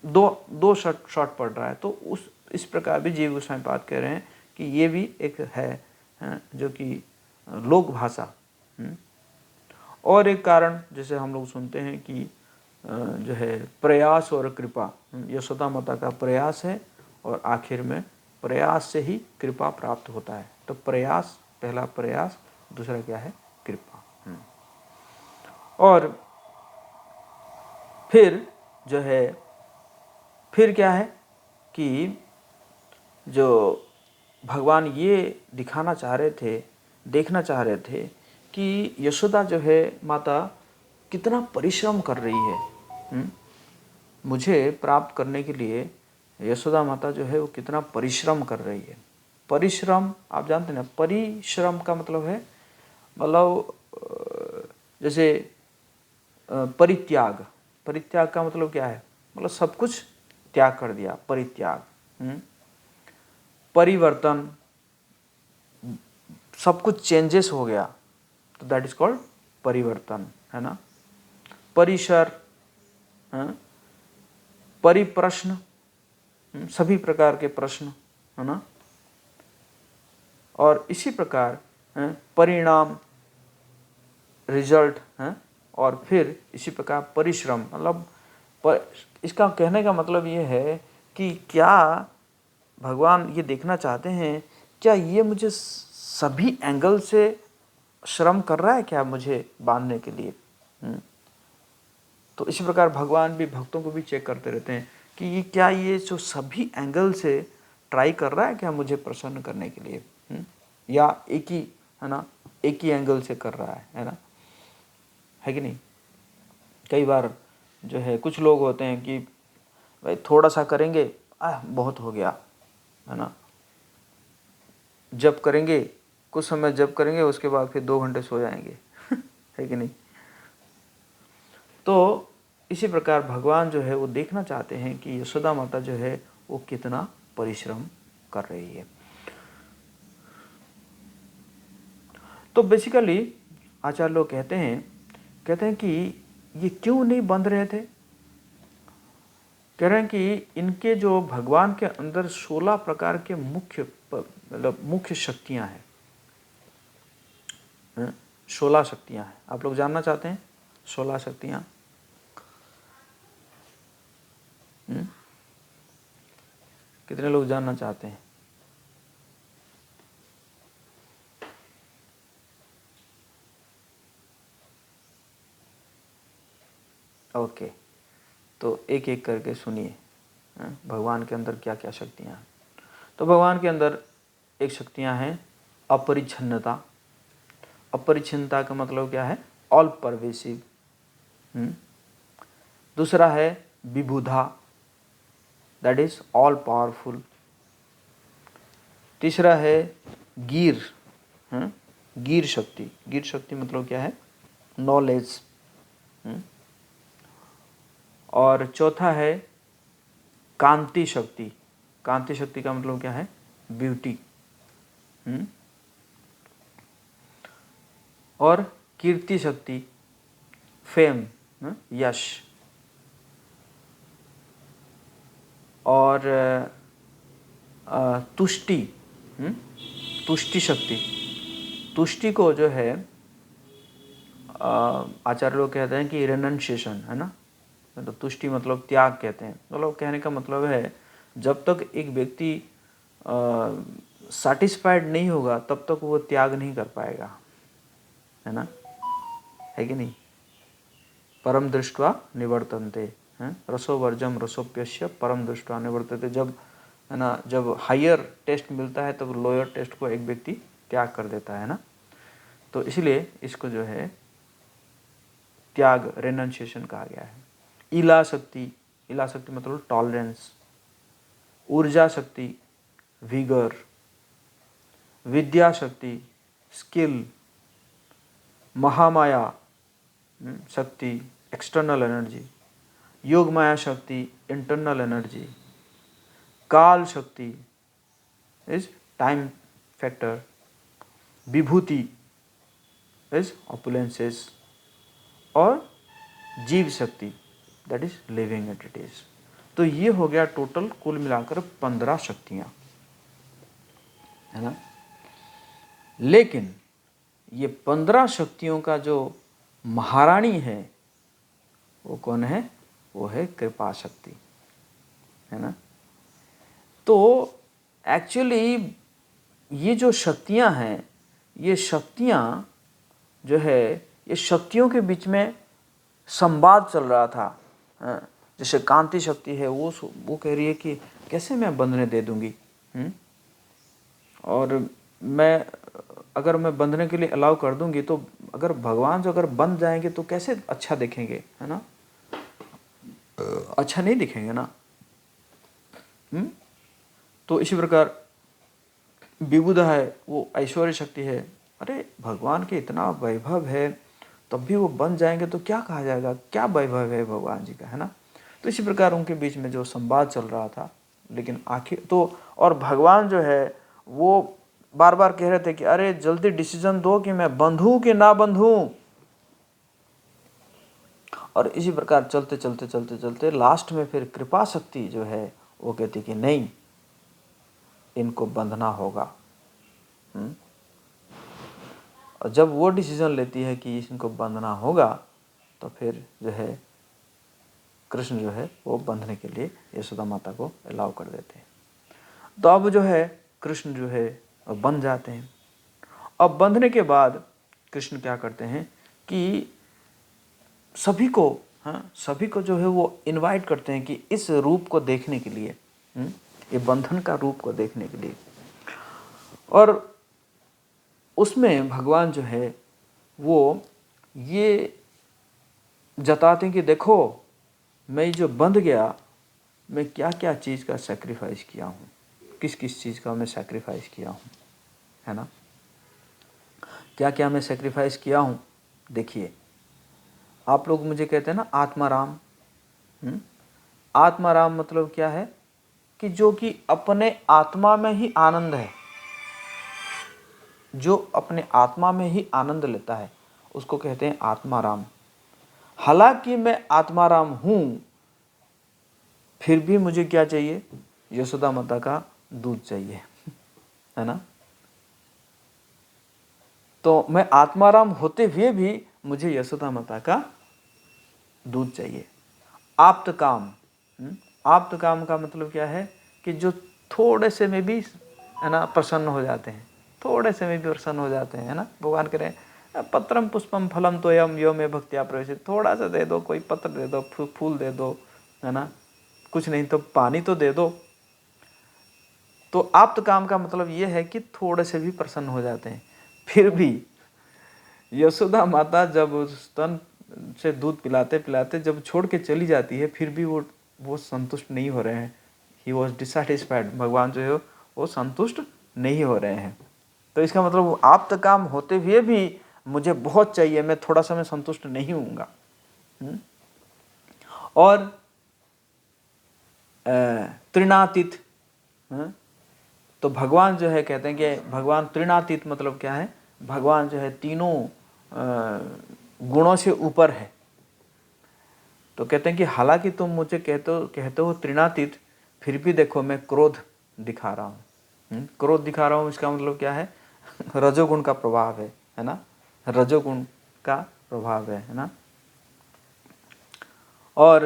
दो शॉर्ट पड़ रहा है। तो इस प्रकार भी जीव गोस्वामी पाद कह रहे हैं कि ये भी एक है जो कि लोक भाषा। और एक कारण जैसे हम लोग सुनते हैं कि जो है प्रयास और कृपा, यशोदा माता का प्रयास है और आखिर में प्रयास से ही कृपा प्राप्त होता है। तो प्रयास, पहला प्रयास, दूसरा क्या है, कृपा। और फिर जो है, फिर क्या है कि जो भगवान ये दिखाना चाह रहे थे, देखना चाह रहे थे कि यशोदा जो है माता कितना परिश्रम कर रही है। मुझे प्राप्त करने के लिए यशोदा माता जो है वो कितना परिश्रम कर रही है। परिश्रम आप जानते हैं ना, परिश्रम का मतलब है, मतलब जैसे परित्याग का मतलब क्या है, मतलब सब कुछ त्याग कर दिया, परित्याग। परिवर्तन, सब कुछ चेंजेस हो गया, तो दैट इज कॉल्ड परिवर्तन, है ना। परिसर, परिप्रश्न, सभी प्रकार के प्रश्न, है ना। और इसी प्रकार परिणाम, रिजल्ट, और फिर इसी प्रकार परिश्रम, मतलब इसका कहने का मतलब ये है कि क्या भगवान ये देखना चाहते हैं, क्या ये मुझे सभी एंगल से श्रम कर रहा है क्या मुझे बांधने के लिए। तो इसी प्रकार भगवान भी भक्तों को भी चेक करते रहते हैं कि ये क्या, ये जो सभी एंगल से ट्राई कर रहा है क्या मुझे प्रसन्न करने के लिए, या एक ही, है ना, एक ही एंगल से कर रहा है ना, है कि नहीं। कई बार जो है कुछ लोग होते हैं कि भाई थोड़ा सा करेंगे, बहुत हो गया, है ना, जब करेंगे, कुछ समय जब करेंगे, उसके बाद फिर 2 घंटे सो जाएंगे है कि नहीं। तो इसी प्रकार भगवान जो है वो देखना चाहते हैं कि यशोदा माता जो है वो कितना परिश्रम कर रही है। तो बेसिकली आचार्य लोग कहते हैं कि ये क्यों नहीं बंध रहे थे। कह रहे हैं कि इनके जो भगवान के अंदर 16 प्रकार के मुख्य शक्तियां हैं, 16 शक्तियां हैं। आप लोग जानना चाहते हैं 16 शक्तियां? कितने लोग जानना चाहते हैं? ओके, तो एक एक करके सुनिए भगवान के अंदर क्या क्या शक्तियां हैं। तो भगवान के अंदर एक शक्तियां हैं अपरिच्छन्नता। अपरिच्छिन्नता का मतलब क्या है, ऑल परवेसिव। दूसरा है विबुधा, दैट इज ऑल पावरफुल। तीसरा है गीर, गीर शक्ति। गीर शक्ति मतलब क्या है, नॉलेज। और चौथा है कांति शक्ति। कांति शक्ति का मतलब क्या है, ब्यूटी। और कीर्ति शक्ति, फेम, यश। और तुष्टि, तुष्टि शक्ति। तुष्टि को जो है आचार्य लोग कहते हैं कि रेनन्शिएशन, है ना, मतलब तुष्टि मतलब त्याग कहते हैं। मतलब कहने का मतलब है जब तक एक व्यक्ति सैटिस्फाइड नहीं होगा तब तक वो त्याग नहीं कर पाएगा, है ना, है कि नहीं। परम दृष्ट्वा निवर्तन्ते, रसो वर्जम रसोप्यस्य परम दृष्ट्वा निवर्तन्ते। जब है ना, जब हायर टेस्ट मिलता है तब लोअर टेस्ट को एक व्यक्ति त्याग कर देता है ना। तो इसलिए इसको जो है त्याग, रेनंसिएशन कहा गया है। इला शक्ति, इला शक्ति मतलब टॉलरेंस। ऊर्जा शक्ति, विगर। विद्या शक्ति, स्किल। महामाया शक्ति, एक्सटर्नल एनर्जी। योग माया शक्ति, इंटरनल एनर्जी। काल शक्ति is time factor. Vibhuti is opulences. और जीव शक्ति दैट इज लिविंग एंटिटीज। तो ये हो गया टोटल कुल मिलाकर 15 शक्तियां, है ना। लेकिन ये 15 शक्तियों का जो महारानी है वो कौन है? वो है कृपा शक्ति, है ना। तो एक्चुअली ये जो शक्तियां हैं, ये शक्तियां जो है, ये शक्तियों के बीच में संवाद चल रहा था। जैसे कांति शक्ति है, वो कह रही है कि कैसे मैं बंधने दे दूंगी, और अगर मैं बंधने के लिए अलाउ कर दूंगी तो अगर भगवान जो अगर बंध जाएंगे तो कैसे अच्छा दिखेंगे, है ना, अच्छा नहीं दिखेंगे ना। तो इसी प्रकार विबुधा है, वो ऐश्वर्य शक्ति है। अरे भगवान के इतना वैभव है तब भी वो बन जाएंगे तो क्या कहा जाएगा, क्या वैभव है भगवान जी का, है ना। तो इसी प्रकार उनके बीच में जो संवाद चल रहा था, लेकिन आखिर तो, और भगवान जो है वो बार बार कह रहे थे कि अरे जल्दी डिसीजन दो कि मैं बंधूं कि ना बंधूं। और इसी प्रकार चलते चलते चलते चलते लास्ट में फिर कृपा शक्ति जो है वो कहती कि नहीं, इनको बंधना होगा। और जब वो डिसीजन लेती है कि इनको बंधना होगा तो फिर जो है कृष्ण जो है वो बंधने के लिए यशोदा माता को अलाउ कर देते हैं। तो अब जो है कृष्ण जो है बंध जाते हैं। अब बंधने के बाद कृष्ण क्या करते हैं कि सभी को जो है वो इनवाइट करते हैं कि इस रूप को देखने के लिए, ये बंधन का रूप को देखने के लिए। और उसमें भगवान जो है वो ये जताते हैं कि देखो मैं जो बंध गया, मैं क्या क्या चीज़ का सैक्रिफाइस किया हूँ, किस किस चीज़ का मैं सैक्रिफाइस किया हूँ, है ना। क्या क्या मैं सैक्रिफाइस किया हूँ, देखिए। आप लोग मुझे कहते हैं ना आत्माराम। आत्माराम मतलब क्या है कि जो कि अपने आत्मा में ही आनंद है, जो अपने आत्मा में ही आनंद लेता है उसको कहते हैं आत्माराम। हालांकि मैं आत्माराम हूँ, फिर भी मुझे क्या चाहिए? यशोदा माता का दूध चाहिए, है ना। तो मैं आत्माराम होते हुए भी मुझे यशोदा माता का दूध चाहिए। आप्त काम, आप्त काम का मतलब क्या है कि जो थोड़े से में भी, है ना, प्रसन्न हो जाते हैं, थोड़े से में भी प्रसन्न हो जाते हैं, है ना। भगवान कह रहे हैं पत्रम पुष्पम फलम तोयम यो में भक्त्या प्रवेशित। थोड़ा सा दे दो, कोई पत्र दे दो, फूल दे दो, है ना, कुछ नहीं तो पानी तो दे दो। तो आप्त काम का मतलब ये है कि थोड़े से भी प्रसन्न हो जाते हैं। फिर भी यशोदा माता जब स्तन से दूध पिलाते पिलाते जब छोड़ के चली जाती है, फिर भी वो संतुष्ट नहीं हो रहे हैं। He was dissatisfied. भगवान जो है वो संतुष्ट नहीं हो रहे हैं। तो इसका मतलब आप्त काम होते हुए भी मुझे बहुत चाहिए, मैं थोड़ा सा मैं संतुष्ट नहीं होऊंगा। और त्रिनातीत, तो भगवान जो है कहते हैं कि भगवान त्रिनातीत मतलब क्या है? भगवान जो है तीनों गुणों से ऊपर है। तो कहते हैं कि हालांकि तुम मुझे कहते हो त्रिनातीत, फिर भी देखो मैं क्रोध दिखा रहा हूँ। क्रोध दिखा रहा हूँ, इसका मतलब क्या है? रजोगुण का प्रभाव है ना। रजोगुण का प्रभाव है ना। और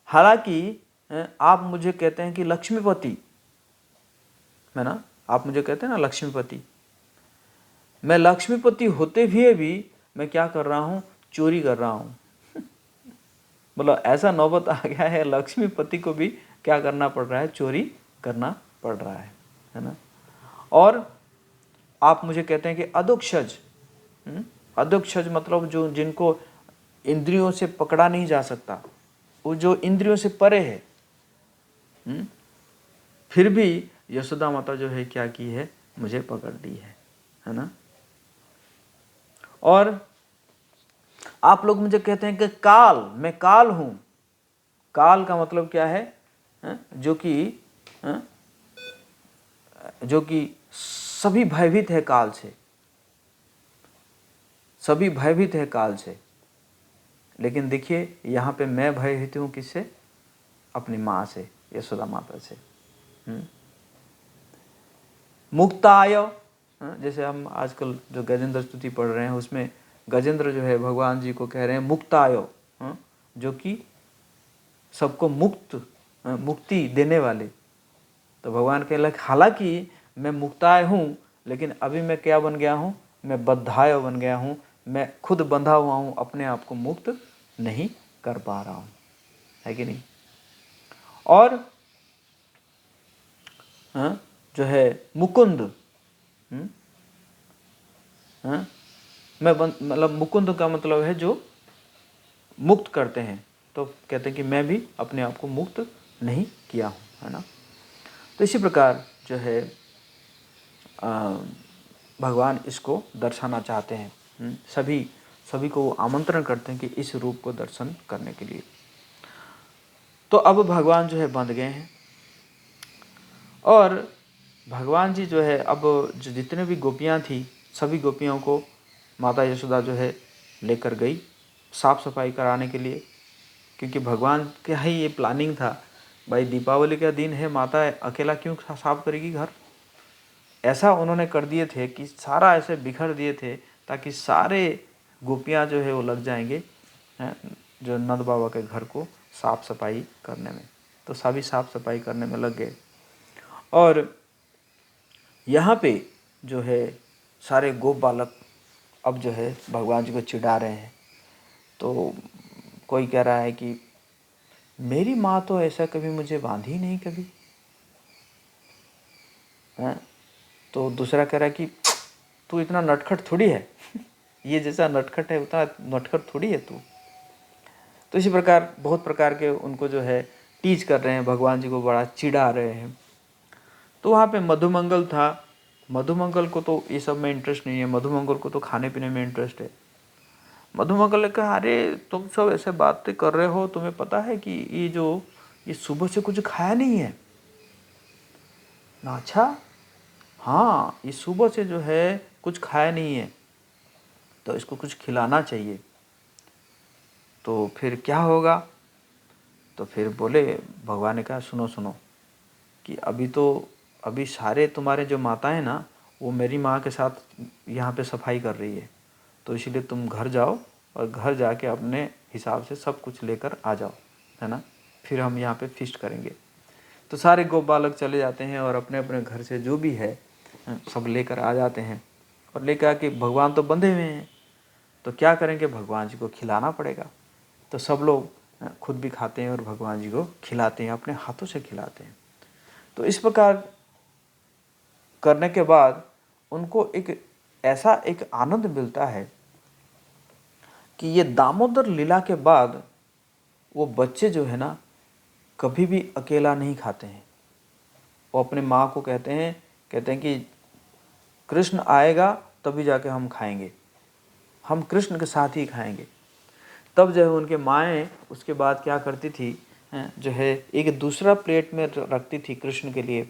हालांकि आप मुझे कहते हैं कि लक्ष्मीपति, है ना, आप मुझे कहते हैं ना लक्ष्मीपति, मैं लक्ष्मीपति होते हुए भी मैं क्या कर रहा हूँ? चोरी कर रहा हूँ। मतलब ऐसा नौबत आ गया है, लक्ष्मीपति को भी क्या करना पड़ रहा है? चोरी करना पड़ रहा है ना। और आप मुझे कहते हैं कि अधोक्षज, अधोक्षज मतलब जो जिनको इंद्रियों से पकड़ा नहीं जा सकता, वो जो इंद्रियों से परे है, फिर भी यशोदा माता जो है क्या की है, मुझे पकड़ ली है ना। और आप लोग मुझे कहते हैं कि काल, मैं काल हूं। काल का मतलब क्या है? जो कि सभी भयभीत है काल से, सभी भयभीत है काल से। लेकिन देखिए यहाँ पे मैं भयभीत हूँ किससे? अपनी माँ से, यशोदा माता से। मुक्ताय, जैसे हम आजकल जो गजेंद्र स्तुति पढ़ रहे हैं उसमें गजेंद्र जो है भगवान जी को कह रहे हैं मुक्ताय, जो कि सबको मुक्ति देने वाले। तो भगवान कह लगे हालांकि मैं मुक्ताय हूँ, लेकिन अभी मैं क्या बन गया हूँ? मैं बद्धाय बन गया हूँ, मैं खुद बंधा हुआ हूँ, अपने आप को मुक्त नहीं कर पा रहा हूँ, है कि नहीं। और जो है मुकुंद, मैं मतलब मुकुंद का मतलब है जो मुक्त करते हैं, तो कहते हैं कि मैं भी अपने आप को मुक्त नहीं किया हूँ, है ना। तो इसी प्रकार जो है भगवान इसको दर्शाना चाहते हैं। सभी को आमंत्रण करते हैं कि इस रूप को दर्शन करने के लिए। तो अब भगवान जो है बंध गए हैं, और भगवान जी जो है अब जो जितने भी गोपियाँ थी, सभी गोपियों को माता यशोदा जो है लेकर गई साफ़ सफाई कराने के लिए, क्योंकि भगवान का ही ये प्लानिंग था, भाई दीपावली का दिन है, माता अकेला क्यों साफ करेगी घर। ऐसा उन्होंने कर दिए थे कि सारा ऐसे बिखर दिए थे ताकि सारे गोपियाँ जो है वो लग जाएंगे जो नंद बाबा के घर को साफ सफाई करने में। तो सभी साफ सफाई करने में लग गए, और यहाँ पे जो है सारे गोप बालक अब जो है भगवान जी को चिढ़ा रहे हैं। तो कोई कह रहा है कि मेरी माँ तो ऐसा कभी मुझे बांधी नहीं कभी, हैं। तो दूसरा कह रहा है कि तू इतना नटखट थोड़ी है ये जैसा नटखट है उतना नटखट थोड़ी है तू। तो इसी प्रकार बहुत प्रकार के उनको जो है टीज कर रहे हैं, भगवान जी को बड़ा चिढ़ा रहे हैं। तो वहाँ पे मधुमंगल था। मधुमंगल को तो ये सब में इंटरेस्ट नहीं है, मधुमंगल को तो खाने पीने में इंटरेस्ट है। मधुमंगल ने कहा अरे तुम सब ऐसे बातें कर रहे हो, तुम्हें पता है कि ये सुबह से कुछ खाया नहीं है ना। अच्छा हाँ, ये सुबह से जो है कुछ खाया नहीं है, तो इसको कुछ खिलाना चाहिए। तो फिर क्या होगा? तो फिर बोले, भगवान ने कहा सुनो सुनो कि अभी सारे तुम्हारे जो माताएं ना, वो मेरी माँ के साथ यहाँ पे सफाई कर रही है, तो इसलिए तुम घर जाओ और घर जाके अपने हिसाब से सब कुछ लेकर आ जाओ, है ना। फिर हम यहाँ पे फीस्ट करेंगे। तो सारे गोप बालक चले जाते हैं और अपने अपने घर से जो भी है सब लेकर आ जाते हैं, और लेकर आके भगवान तो बंधे हुए हैं, तो क्या करेंगे, भगवान जी को खिलाना पड़ेगा। तो सब लोग खुद भी खाते हैं और भगवान जी को खिलाते हैं, अपने हाथों से खिलाते हैं। तो इस प्रकार करने के बाद उनको एक आनंद मिलता है कि ये दामोदर लीला के बाद वो बच्चे जो है ना कभी भी अकेला नहीं खाते हैं। वो अपने माँ को कहते हैं कि कृष्ण आएगा तभी जाके हम खाएंगे, हम कृष्ण के साथ ही खाएंगे। तब जो है उनके माएँ उसके बाद क्या करती थी, जो है एक दूसरा प्लेट में रखती थी कृष्ण के लिए,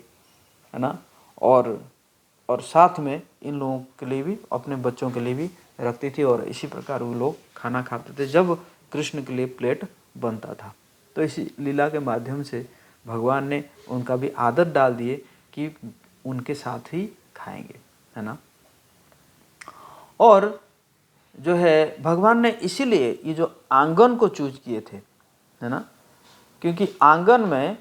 है ना, और साथ में इन लोगों के लिए भी, अपने बच्चों के लिए भी रखती थी, और इसी प्रकार वो लोग खाना खाते थे जब कृष्ण के लिए प्लेट बनता था। तो इसी लीला के माध्यम से भगवान ने उनका भी आदत डाल दिए कि उनके साथ ही खाएंगे, है ना। और जो है भगवान ने इसीलिए ये जो आंगन को चूज किए थे, है ना, क्योंकि आंगन में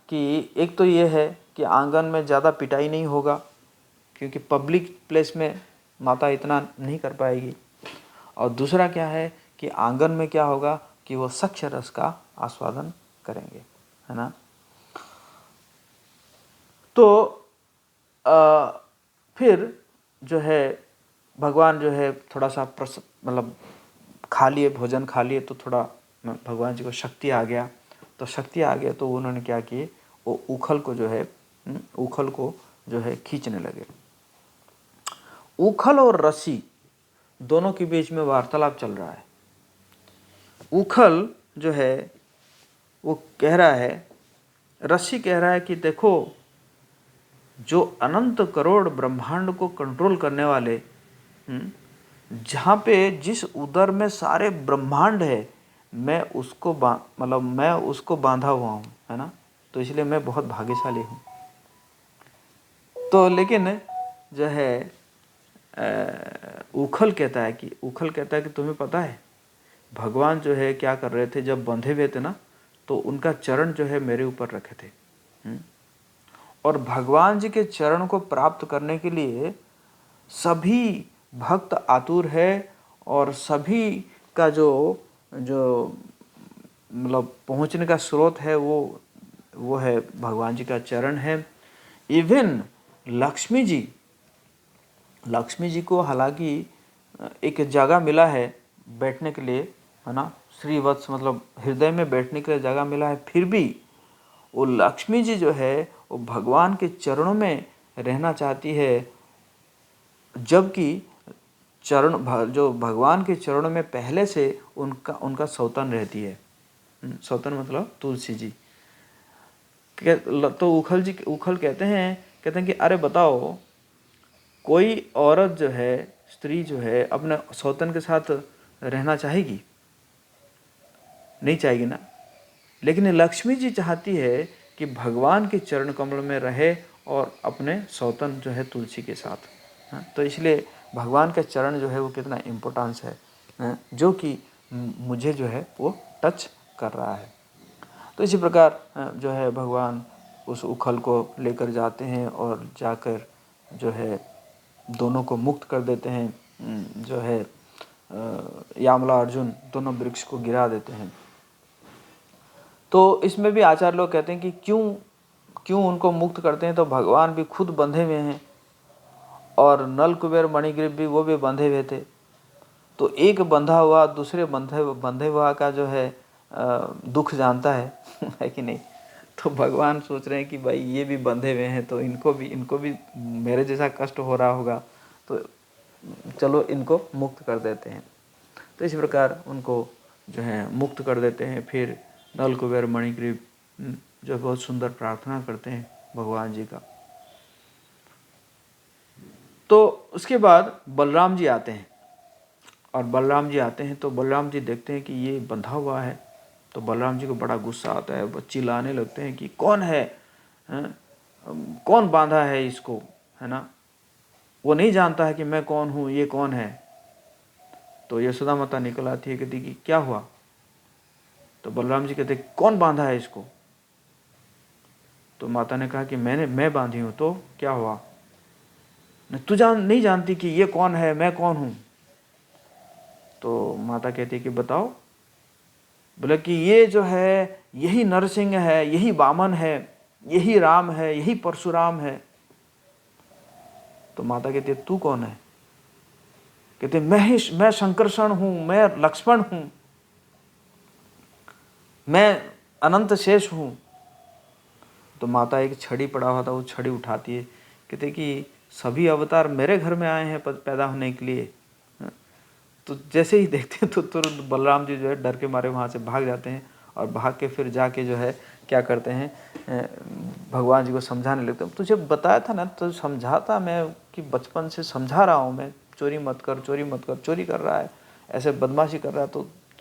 कि एक तो ये है कि आंगन में ज़्यादा पिटाई नहीं होगा, क्योंकि पब्लिक प्लेस में माता इतना नहीं कर पाएगी। और दूसरा क्या है कि आंगन में क्या होगा कि वो सख्य रस का आस्वादन करेंगे, है ना। तो फिर जो है भगवान जो है थोड़ा सा मतलब खा लिए, भोजन खा लिए, तो थोड़ा भगवान जी को शक्ति आ गया। तो शक्ति आ गया तो उन्होंने क्या किए, वो उखल को जो है उखल को जो है खींचने लगे। उखल और रस्सी दोनों के बीच में वार्तालाप चल रहा है। उखल जो है वो कह रहा है, रस्सी कह रहा है कि देखो, जो अनंत करोड़ ब्रह्मांड को कंट्रोल करने वाले, जहाँ पे जिस उदर में सारे ब्रह्मांड है, मैं उसको मतलब मैं उसको बांधा हुआ हूँ, है ना, तो इसलिए मैं बहुत भाग्यशाली हूँ। तो लेकिन जो है उखल कहता है कि तुम्हें पता है भगवान जो है क्या कर रहे थे, जब बंधे हुए थे ना, तो उनका चरण जो है मेरे ऊपर रखे थे। और भगवान जी के चरण को प्राप्त करने के लिए सभी भक्त आतुर है, और सभी का जो मतलब पहुंचने का स्रोत है वो है भगवान जी का चरण है। इवन लक्ष्मी जी को हालांकि एक जगह मिला है बैठने के लिए, है ना, श्रीवत्स मतलब हृदय में बैठने के लिए जगह मिला है, फिर भी वो लक्ष्मी जी जो है वो भगवान के चरणों में रहना चाहती है, जबकि जो भगवान के चरणों में पहले से उनका सौतन रहती है। सौतन मतलब तुलसी जी। तो उखल कहते हैं कि अरे बताओ, कोई औरत जो है, स्त्री जो है, अपने सौतन के साथ रहना चाहेगी? नहीं चाहेगी ना। लेकिन लक्ष्मी जी चाहती है कि भगवान के चरण कमल में रहे और अपने सौतन जो है तुलसी के साथ। तो इसलिए भगवान का चरण जो है वो कितना इम्पोर्टेंस है, जो कि मुझे जो है वो टच कर रहा है। तो इसी प्रकार जो है भगवान उस उखल को लेकर जाते हैं और जाकर जो है दोनों को मुक्त कर देते हैं। जो है यामला अर्जुन दोनों वृक्ष को गिरा देते हैं। तो इसमें भी आचार्य लोग कहते हैं कि क्यों उनको मुक्त करते हैं, तो भगवान भी खुद बंधे हुए हैं और नल कुबेर मणिग्रीव भी वो भी बंधे हुए थे। तो एक बंधा हुआ दूसरे बंधे हुआ का जो है दुख जानता है है कि नहीं। तो भगवान सोच रहे हैं कि भाई ये भी बंधे हुए हैं, तो इनको भी मेरे जैसा कष्ट हो रहा होगा, तो चलो इनको मुक्त कर देते हैं। तो इसी प्रकार उनको जो है मुक्त कर देते हैं। फिर नल कुबेर मणिग्रीव जो बहुत सुंदर प्रार्थना करते हैं भगवान जी का। तो उसके बाद बलराम जी आते हैं, और बलराम जी आते हैं तो बलराम जी देखते हैं कि ये बंधा हुआ है। तो बलराम जी को बड़ा गुस्सा आता है, वो चिल्लाने लगते हैं कि कौन है, कौन बांधा है इसको, है ना। वो नहीं जानता है कि मैं कौन हूँ, ये कौन है। तो यशोदा माता निकल आती है, कहती कि क्या हुआ। तो बलराम जी कहते कौन बांधा है इसको। तो माता ने कहा कि मैं बांधी हूँ। तो क्या हुआ, तू नहीं जानती कि ये कौन है, मैं कौन हूँ। तो माता कहती कि बताओ। बोले कि ये जो है यही नरसिंह है, यही वामन है, यही राम है, यही परशुराम है। तो माता कहती है तू कौन है। कहते मैं शंकरषण हूं, मैं लक्ष्मण हूं, मैं अनंत शेष हूं। तो माता एक छड़ी पड़ा हुआ था, वो छड़ी उठाती है, कहते कि सभी अवतार मेरे घर में आए हैं पैदा होने के लिए। तो जैसे ही देखते हैं तो तुरंत बलराम जी जो है डर के मारे वहाँ से भाग जाते हैं, और भाग के फिर जाके जो है क्या करते हैं, भगवान जी को समझाने लगते हैं। तुझे बताया था ना, तो समझाता मैं कि बचपन से समझा रहा हूँ मैं, चोरी मत कर, चोरी मत कर, चोरी कर रहा है, ऐसे बदमाशी कर रहा है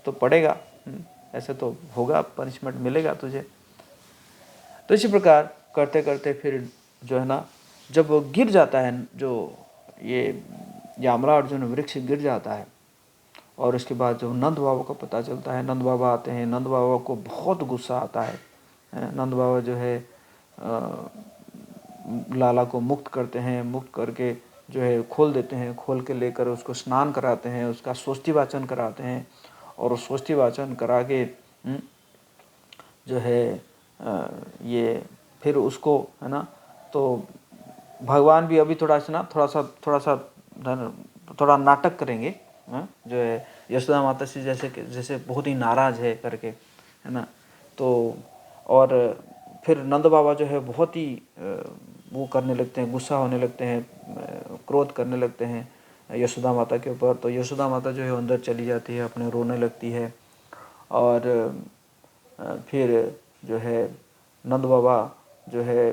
तो पड़ेगा, ऐसे तो होगा, पनिशमेंट मिलेगा तुझे। तो इसी प्रकार करते करते फिर जो है ना, जब वो गिर जाता है, जो ये यामला अर्जुन वृक्ष गिर जाता है, और उसके बाद जब नंद बाबा को पता चलता है, नंद बाबा आते हैं, नंद बाबा को बहुत गुस्सा आता है। नंद बाबा जो है लाला को मुक्त करते हैं, मुक्त करके जो है खोल देते हैं, खोल के लेकर उसको स्नान कराते हैं, उसका स्वस्ति वाचन कराते हैं, और उस स्वस्ति वाचन करा के जो है ये फिर उसको है ना तो भगवान भी अभी थोड़ा नाटक करेंगे, जो है यशोदा माता से जैसे बहुत ही नाराज़ है करके, है ना। तो और फिर नंद बाबा जो है बहुत ही वो करने लगते हैं, गुस्सा होने लगते हैं, क्रोध करने लगते हैं यशोदा माता के ऊपर। तो यशोदा माता जो है अंदर चली जाती है, अपने रोने लगती है। और फिर जो है नंद बाबा जो है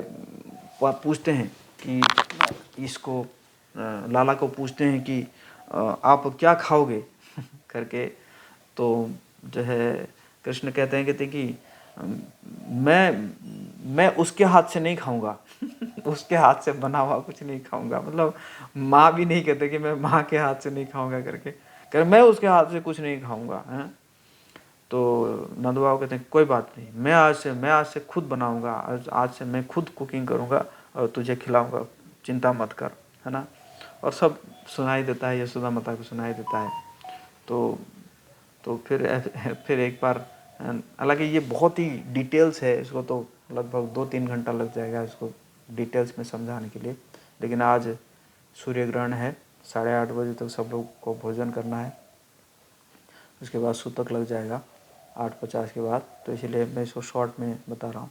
पूछते हैं कि इसको लाला को पूछते हैं कि आप क्या खाओगे करके। तो जो है कृष्ण कहते कि मैं उसके हाथ से नहीं खाऊंगा उसके हाथ से बना हुआ कुछ नहीं खाऊंगा। मतलब माँ भी नहीं कहते कि मैं माँ के हाथ से नहीं खाऊंगा करके, मैं उसके हाथ से कुछ नहीं खाऊंगा, हैं। तो नंद बाबा कहते हैं कोई बात नहीं, मैं आज से खुद बनाऊंगा, आज से मैं खुद कुकिंग करूंगा और तुझे खिलाऊंगा, चिंता मत कर, है ना। और सब सुनाई देता है, यशोदा माता को सुनाई देता है। तो फिर एक बार, हालांकि ये बहुत ही डिटेल्स है, इसको तो लगभग 2-3 घंटा लग जाएगा इसको डिटेल्स में समझाने के लिए। लेकिन आज सूर्य ग्रहण है, 8:30 बजे तक सब लोग को भोजन करना है, उसके बाद सूतक लग जाएगा 8:50 के बाद। तो इसलिए मैं इसको शॉर्ट में बता रहा हूँ।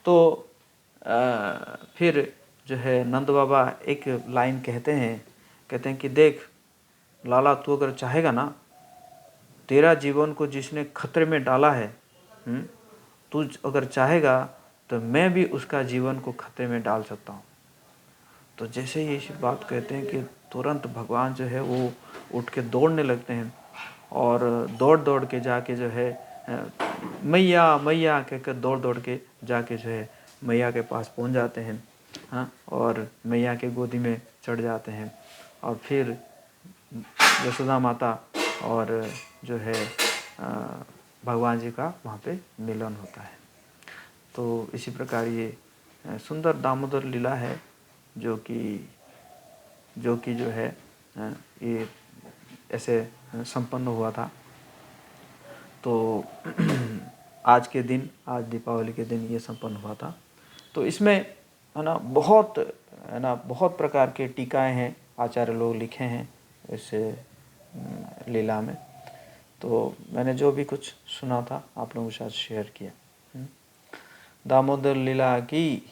तो फिर जो है नंद बाबा एक लाइन कहते हैं कि देख लाला, तू अगर चाहेगा ना, तेरा जीवन को जिसने खतरे में डाला है, तू अगर चाहेगा तो मैं भी उसका जीवन को खतरे में डाल सकता हूँ। तो जैसे ही ये बात कहते हैं कि तुरंत भगवान जो है वो उठ के दौड़ने लगते हैं, और दौड़ के जाके जो है मैया मैया कहकर दौड़ के जाके जो है मैया के पास पहुंच जाते हैं, हाँ। और मैया के गोदी में चढ़ जाते हैं, और फिर यशोदा माता और जो है भगवान जी का वहाँ पे मिलन होता है। तो इसी प्रकार ये सुंदर दामोदर लीला है, जो कि जो है ये ऐसे संपन्न हुआ था। तो आज के दिन, आज दीपावली के दिन ये संपन्न हुआ था। तो इसमें है ना बहुत प्रकार के टीकाएँ हैं, आचार्य लोग लिखे हैं इस लीला में। तो मैंने जो भी कुछ सुना था आप लोगों के साथ शेयर किया। दामोदर लीला की